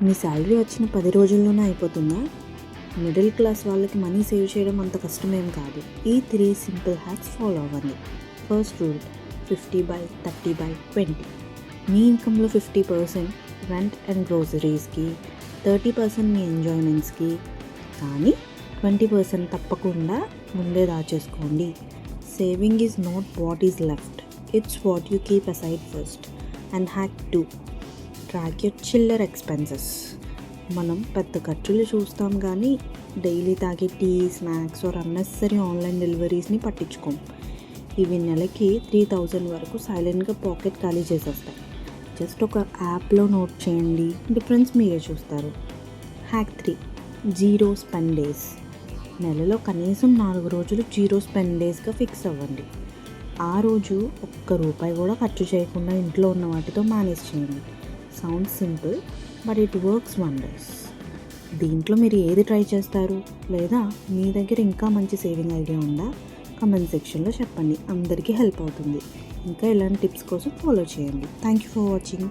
మీ salary వచ్చిన 10 రోజుల్లోనే అయిపోతుందా? మిడిల్ క్లాస్ వాళ్ళకి మనీ సేవ్ చేయడం అంత కష్టమేం కాదు. ఈ 3 సింపుల్ హ్యాక్స్ ఫాలో అవ్వండి. First rule, 50/30/20. మీ ఇన్కంలో 50% రెంట్ అండ్ గ్రోసరీస్కి, 30% మీ ఎంజాయ్మెంట్స్కి, కానీ 20% తప్పకుండా ముందే దాచేసుకోండి. Saving is not what is left, it's what you keep aside first. And hack 2, track your చిల్లర్ ఎక్స్పెన్సెస్. మనం పెద్ద ఖర్చులు చూస్తాం కానీ డైలీ తాగే tea, snacks or unnecessary online డెలివరీస్ని పట్టించుకోం. ఇవి నెలకి 3000 వరకు సైలెంట్గా పాకెట్ ఖాళీ చేసేస్తాయి. జస్ట్ ఒక యాప్లో నోట్ చేయండి, డిఫరెన్స్ మీరే చూస్తారు. Hack 3, zero spend days. నెలలో కనీసం 4 రోజులు జీరో స్పెండ్ డేస్గా ఫిక్స్ అవ్వండి. ఆ రోజు ₹1 కూడా ఖర్చు చేయకుండా ఇంట్లో ఉన్న వాటితో మేనేజ్ చేయండి. Sounds simple but it works wonders. దీంట్లో మీరు ఏది ట్రై చేస్తారు? లేదా మీ దగ్గర ఇంకా మంచి సేవింగ్ ఐడియా ఉందా? కమెంట్ సెక్షన్లో చెప్పండి, అందరికీ హెల్ప్ అవుతుంది. ఇంకా ఇలాంటి టిప్స్ కోసం ఫాలో చేయండి. Thank you for watching.